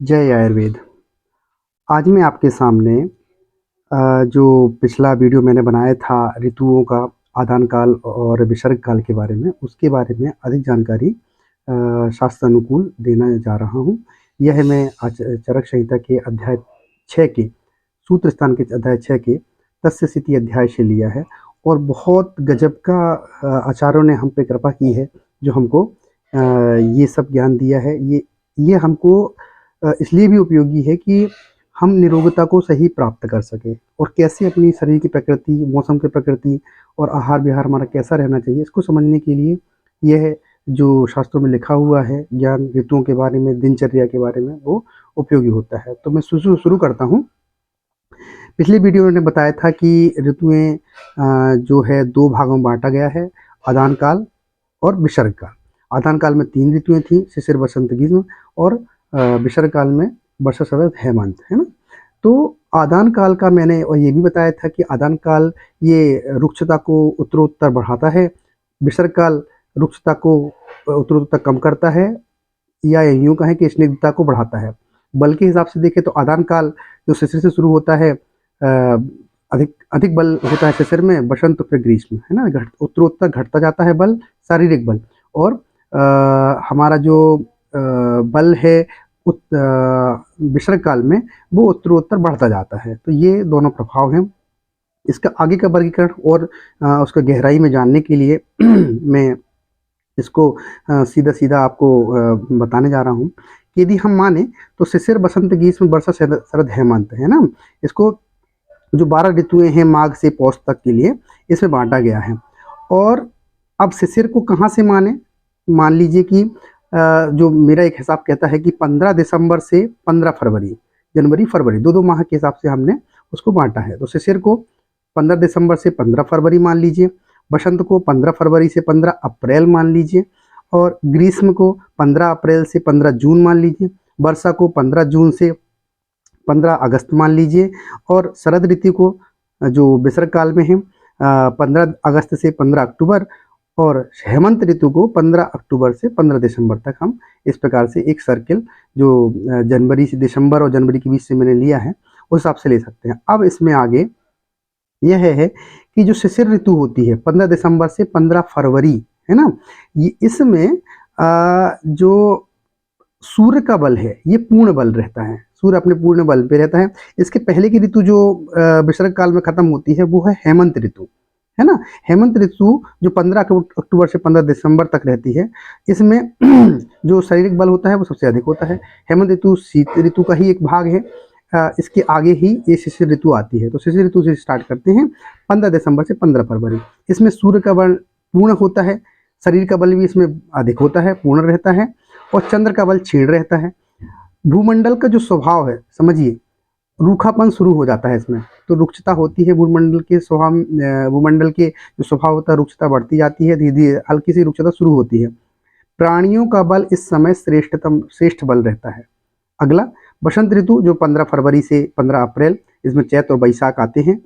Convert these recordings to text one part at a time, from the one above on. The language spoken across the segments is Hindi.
जय आयुर्वेद। आज मैं आपके सामने जो पिछला वीडियो मैंने बनाया था ऋतुओं का आदान काल और विसर्ग काल के बारे में, उसके बारे में अधिक जानकारी शास्त्र अनुकूल देना जा रहा हूँ। यह मैं चरक संहिता के अध्याय 6 के सूत्र स्थान के अध्याय 6 के तस्य स्थिति अध्याय से लिया है और बहुत गजब का आचार्यों ने हम पे कृपा की है, जो हमको ये सब ज्ञान दिया है। ये हमको इसलिए भी उपयोगी है कि हम निरोगता को सही प्राप्त कर सकें और कैसे अपनी शरीर की प्रकृति, मौसम की प्रकृति और आहार विहार हमारा कैसा रहना चाहिए, इसको समझने के लिए यह जो शास्त्रों में लिखा हुआ है ज्ञान ऋतुओं के बारे में, दिनचर्या के बारे में, वो उपयोगी होता है। तो मैं शुरू करता हूँ। पिछले वीडियो में बताया था कि ऋतुएं जो है दो भागों में बांटा गया है, आदान काल और विसर्ग काल। आदान काल में 3 ऋतुएं थी, शिशिर, बसंत, ग्रीष्म, और विसर्ग काल में वर्षा, शरद, हेमंत, है ना। तो आदान काल का मैंने और ये भी बताया था कि आदान काल ये रुक्षता को उत्तरोत्तर बढ़ाता है, विसर्ग काल रुक्षता को उत्तरोत्तर कम करता है, या यूं कहें कि स्निग्धता को बढ़ाता है। बल के हिसाब से देखें तो आदान काल जो शिशिर से शुरू होता है, अधिक अधिक बल होता है शिशिर में, बसंत फिर ग्रीष्म, है ना। उत्तरोत्तर घटता जाता है बल, शारीरिक बल, और हमारा जो बल है विसर्ग काल में, वो उत्तरोत्तर बढ़ता जाता है। तो ये दोनों प्रभाव हैं। इसका आगे का वर्गीकरण और उसका गहराई में जानने के लिए मैं इसको सीधा सीधा आपको बताने जा रहा हूँ कि यदि हम माने तो शिशिर, बसंत, ग्रीष्म, वर्षा, शरद, हेमंत, है ना। इसको जो 12 ऋतुएं हैं माघ से पौष तक के लिए, इसमें बांटा गया है। और अब शिशिर को कहाँ से माने? मान लीजिए कि जो मेरा एक हिसाब कहता है कि 15 दिसंबर से 15 फरवरी, जनवरी फरवरी, दो दो माह के हिसाब से हमने उसको बांटा है। तो शिशिर को 15 दिसंबर से 15 फरवरी मान लीजिए, बसंत को 15 फरवरी से 15 अप्रैल मान लीजिए, और ग्रीष्म को 15 अप्रैल से 15 जून मान लीजिए, वर्षा को 15 जून से 15 अगस्त मान लीजिए, और शरद ऋतु को जो विसर्ग काल में है 15 अगस्त से 15 अक्टूबर, और हेमंत ऋतु को 15 अक्टूबर से 15 दिसंबर तक हम इस प्रकार से एक सर्किल जो जनवरी से दिसंबर और जनवरी के बीच से मैंने लिया है उस हिसाब से ले सकते हैं। अब इसमें आगे यह है कि जो शिशिर ऋतु होती है 15 दिसंबर से 15 फरवरी, है ना, ये इसमें जो सूर्य का बल है ये पूर्ण बल रहता है, सूर्य अपने पूर्ण बल पे रहता है। इसके पहले की ऋतु जो विसर्ग काल में खत्म होती है वो है हेमंत ऋतु, है ना। हेमंत ऋतु जो 15 अक्टूबर से 15 दिसंबर तक रहती है, इसमें जो शारीरिक बल होता है वो सबसे अधिक होता है। हेमंत ऋतु शीत ऋतु का ही एक भाग है। इसके आगे ही ये शिशिर ऋतु आती है। तो शिशिर ऋतु से स्टार्ट करते हैं 15 दिसंबर से 15 फरवरी। इसमें सूर्य का बल पूर्ण होता है, शरीर का बल भी इसमें अधिक होता है, पूर्ण रहता है, और चंद्र का बल क्षीण रहता है। भूमंडल का जो स्वभाव है, समझिए, रूखापन शुरू हो जाता है इसमें। तो रुक्षता होती है भूमंडल के स्वभाव, भूमंडल के जो स्वभाव होता है, रुक्षता बढ़ती जाती है, धीरे धीरे हल्की सी रुक्षता शुरू होती है। प्राणियों का बल इस समय श्रेष्ठ बल रहता है। अगला बसंत ऋतु जो 15 फरवरी से 15 अप्रैल, इसमें चैत और बैसाख आते हैं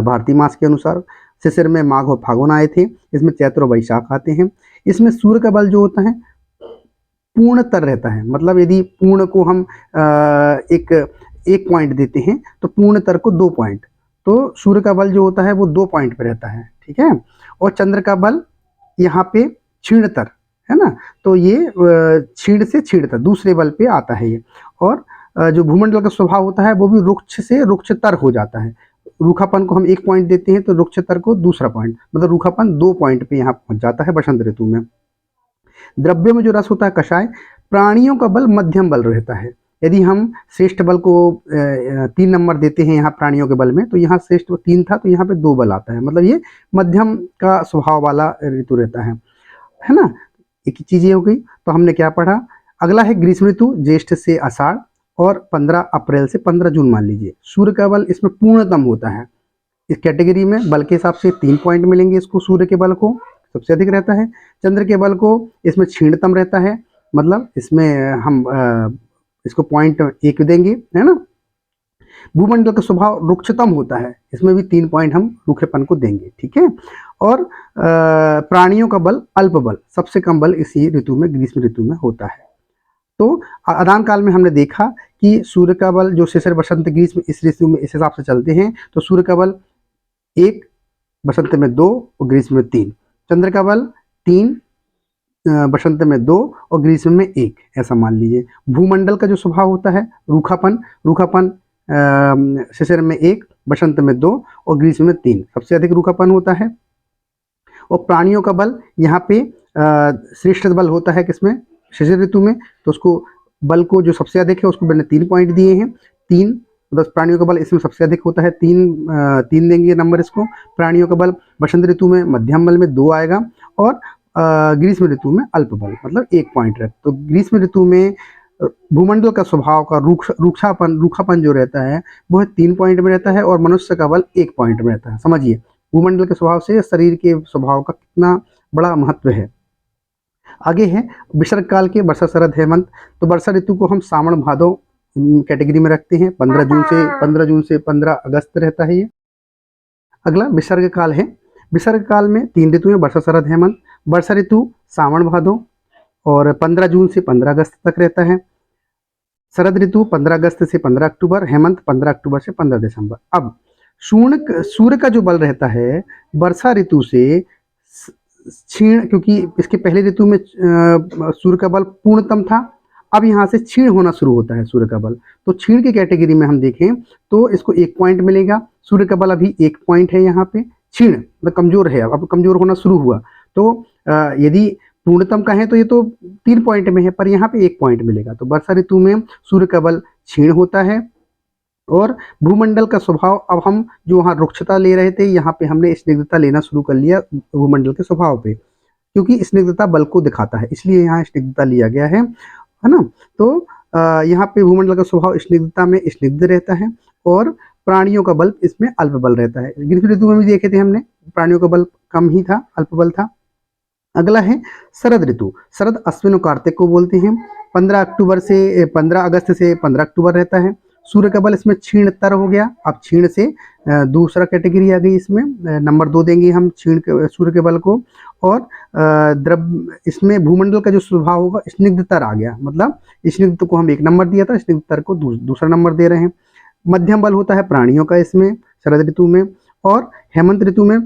भारतीय मास के अनुसार। शिशिर में माघ और फागुन आए थे, इसमें चैत्र और बैसाख आते हैं। इसमें सूर्य का बल जो होता है पूर्णतर रहता है। मतलब यदि पूर्ण को हम एक पॉइंट देते हैं तो पूर्णतर को 2 पॉइंट, तो सूर्य का बल जो होता है वो 2 पॉइंट पे रहता है, ठीक है। और चंद्र का बल यहाँ पे क्षीणतर, है ना। तो ये क्षीण से क्षीणतर दूसरे बल पे आता है ये। और जो भूमंडल का स्वभाव होता है वो भी रुक्ष से रुक्षतर हो जाता है। रूखापन को हम 1 पॉइंट देते हैं तो रुक्षतर को दूसरा पॉइंट, मतलब रूखापन 2 पॉइंट पे यहाँ पहुंच जाता है बसंत ऋतु में। द्रव्य में जो रस होता है कषाय, प्राणियों का बल मध्यम बल रहता है। यदि हम श्रेष्ठ बल को 3 नंबर देते हैं यहाँ प्राणियों के बल में, तो यहाँ श्रेष्ठ 3 था तो यहाँ पे 2 बल आता है। मतलब ये मध्यम का स्वभाव वाला ऋतु रहता है ना। एक चीज ये हो गई। तो हमने क्या पढ़ा? अगला है ग्रीष्म ऋतु, ज्येष्ठ से आषाढ़, और 15 अप्रैल से 15 जून मान लीजिए। सूर्य का बल इसमें पूर्णतम होता है। इस कैटेगरी में बल के हिसाब से 3 पॉइंट मिलेंगे इसको, सूर्य के बल को सबसे अधिक रहता है। चंद्र के बल को इसमें क्षीणतम रहता है, मतलब इसमें हम इसको पॉइंट 1 देंगे, है ना। भूमंडल का स्वभाव रुक्षतम होता है, इसमें भी 3 पॉइंट हम रूखेपन को देंगे, ठीक है। और प्राणियों का बल अल्प बल, सबसे कम बल इसी ऋतु में, ग्रीष्म ऋतु में होता है। तो आदान काल में हमने देखा कि सूर्य का बल जो शिशिर बसंत ग्रीष्म इस ऋतु में इस हिसाब से चलते हैं। तो सूर्य का बल 1, बसंत में 2 और ग्रीष्म में 3। चंद्र का बल 3, बसंत में 2 और ग्रीष्म में 1, ऐसा मान लीजिए। भूमंडल का जो स्वभाव होता है रूखापन, रूखापन शिशिर में 1, बसंत में 2 और ग्रीष्म में 3, सबसे अधिक रूखापन होता है। और प्राणियों का बल यहाँ पे श्रेष्ठ बल होता है किसमें, शिशिर ऋतु में। तो उसको बल को जो सबसे अधिक है उसको मैंने 3 पॉइंट दिए हैं। 3 10 प्राणियों का बल इसमें सबसे अधिक होता है, 3 देंगे नंबर इसको। प्राणियों का बल बसंत ऋतु में मध्यम बल में 2 आएगा और ग्रीष्म ऋतु में अल्प बल मतलब 1 पॉइंट है। तो ग्रीष्म ऋतु में भूमंडल का स्वभाव का रूखापन जो रहता है वह 3 पॉइंट में रहता है और मनुष्य का बल 1 पॉइंट में रहता है। समझिए भूमंडल के स्वभाव से शरीर के स्वभाव का कितना बड़ा महत्व है। आगे है विसर्ग काल के वर्षा शरद हेमंत। तो वर्षा ऋतु को हम सावन भादो कैटेगरी में रखते हैं। 15 जून से 15 अगस्त रहता है ये। अगला विसर्ग काल है। विसर्ग काल में 3 ऋतु हैं, वर्षा शरद हेमंत। वर्षा ऋतु सावन भादो और 15 जून से 15 अगस्त तक रहता है। शरद ऋतु 15 अगस्त से 15 अक्टूबर, हेमंत 15 अक्टूबर से 15 दिसंबर। अब सूर्य का जो बल रहता है वर्षा ऋतु से क्षीण, क्योंकि इसके पहले ऋतु में सूर्य का बल पूर्णतम था, अब यहाँ से क्षीण होना शुरू होता है सूर्य का बल। तो क्षीण की कैटेगरी में हम देखें तो इसको 1 पॉइंट मिलेगा। सूर्य का बल अभी 1 पॉइंट है यहाँ पे, क्षीण मतलब कमजोर है, अब कमजोर होना शुरू हुआ। तो यदि पूर्णतम का है तो ये तो 3 पॉइंट में है, पर यहाँ पे 1 पॉइंट मिलेगा। तो वर्षा ऋतु में सूर्य का बल क्षीण होता है। और भूमंडल का स्वभाव, अब हम जो वहाँ रुक्षता ले रहे थे यहाँ पे हमने स्निग्धता लेना शुरू कर लिया भूमंडल के स्वभाव पे, क्योंकि स्निग्धता बल को दिखाता है इसलिए यहाँ स्निग्धता लिया गया है ना। तो यहाँ पे भूमंडल का स्वभाव स्निग्धता में स्निग्ध रहता है और प्राणियों का बल इसमें अल्प बल रहता है। ग्रीष्म ऋतु में भी देखे थे हमने, प्राणियों का बल कम ही था, अल्प बल था। अगला है शरद ऋतु। शरद अश्विन और कार्तिक को बोलते हैं। 15 अगस्त से 15 अक्टूबर रहता है। सूर्य का बल इसमें क्षीणतर हो गया। अब क्षीण से दूसरा कैटेगरी आ गई, इसमें नंबर 2 देंगे हम सूर्य के बल को। और इसमें भूमंडल का जो स्वभाव होगा स्निग्धतर आ गया, मतलब स्निग्ध को हम 1 नंबर दिया था, स्निग्धतर को दूसरा नंबर दे रहे हैं। मध्यम बल होता है प्राणियों का इसमें शरद ऋतु में। और हेमंत ऋतु में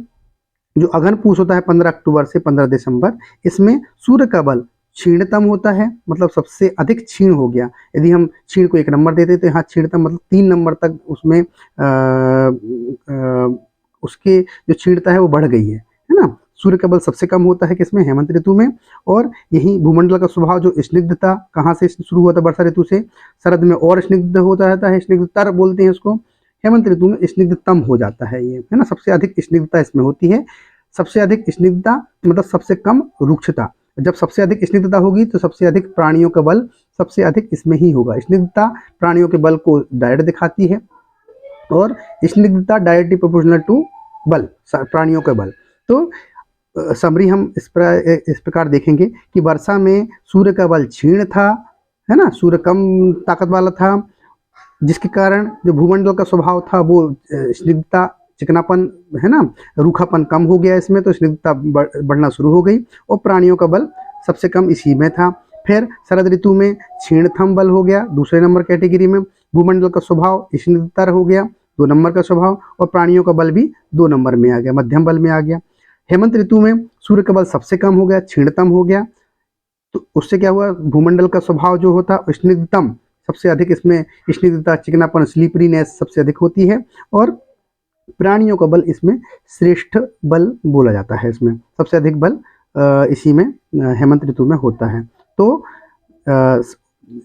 जो अगन पूष होता है 15 अक्टूबर से 15 दिसंबर, इसमें सूर्य का बल क्षीणतम होता है, मतलब सबसे अधिक क्षीण हो गया। यदि हम क्षीण को 1 नंबर देते तो यहाँ क्षीणतम मतलब 3 नंबर तक उसमें उसके जो क्षीणता है वो बढ़ गई है ना। सूर्य का बल सबसे कम होता है किसमें, हेमंत ऋतु में। और यही भूमंडल का स्वभाव जो स्निग्धता कहाँ से शुरू हुआ था, वर्षा ऋतु से। शरद में और स्निग्ध होता रहता है, स्निग्धतर बोलते हैं उसको। हेमंत ऋतु में स्निग्धतम हो जाता है ये, है ना। सबसे अधिक स्निग्धता इसमें होती है। सबसे अधिक स्निग्धता मतलब सबसे कम रुक्षता। जब सबसे अधिक स्निग्धता होगी तो सबसे अधिक प्राणियों का बल सबसे अधिक इसमें ही होगा। स्निग्धता प्राणियों के बल को डायरेक्ट दिखाती है और स्निग्धता डायरेक्टली प्रोपोर्शनल टू बल, प्राणियों का बल। तो समरी हम इस प्रकार देखेंगे कि वर्षा में सूर्य का बल क्षीण था, है ना, सूर्य कम ताकत वाला था, जिसके कारण जो भूमंडल का स्वभाव था वो स्निग्धता, चिकनापन, है ना, रूखापन कम हो गया इसमें, तो स्निग्धता बढ़ना शुरू हो गई। और प्राणियों का बल सबसे कम इसी में था। फिर शरद ऋतु में क्षीणतम बल हो गया दूसरे नंबर कैटेगरी में। भूमंडल का स्वभाव स्निग्धतर हो गया 2 नंबर का स्वभाव, और प्राणियों का बल भी 2 नंबर में आ गया, मध्यम बल में आ गया। हेमंत ऋतु में सूर्य का बल सबसे कम हो गया, क्षीणतम हो गया। तो उससे क्या हुआ, भूमंडल का स्वभाव जो होता स्निग्धतम, सबसे अधिक इसमें स्निग्धता, चिकनापन, स्लीपरीनेस सबसे अधिक होती है। और प्राणियों का बल इसमें श्रेष्ठ बल बोला जाता है। इसमें सबसे अधिक बल इसी में हेमंत ऋतु में होता है। तो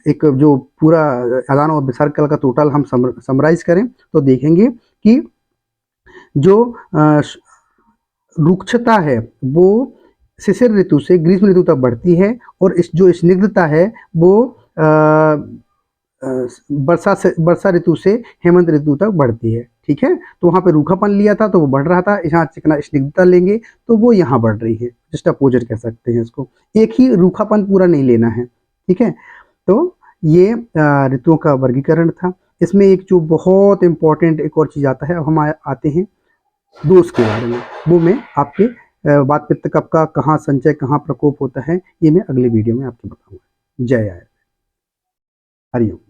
एक जो पूरा आदान और विसर्ग काल का टोटल हम समराइज करें तो देखेंगे कि जो रुक्षता है वो शिशिर ऋतु से ग्रीष्म ऋतु तक बढ़ती है, और इस जो स्निग्धता है वो वर्षा ऋतु से हेमंत ऋतु तक बढ़ती है। ठीक है, तो वहाँ पे रूखापन लिया था तो वो बढ़ रहा था, यहाँ चिकना स्निग्धता लेंगे तो वो यहाँ बढ़ रही है, जस्ट अपोजिट कह सकते हैं इसको। एक ही रूखापन पूरा नहीं लेना है। ठीक है, तो ये ऋतुओं का वर्गीकरण था। इसमें एक जो बहुत इंपॉर्टेंट एक और चीज़ आता है, अब हम आते हैं दोष के बारे में। वो मैं आपके वात पित्त कफ का कहाँ संचय, कहाँ प्रकोप होता है, ये मैं अगले वीडियो में आपको बताऊंगा। जय आय। हरिओम।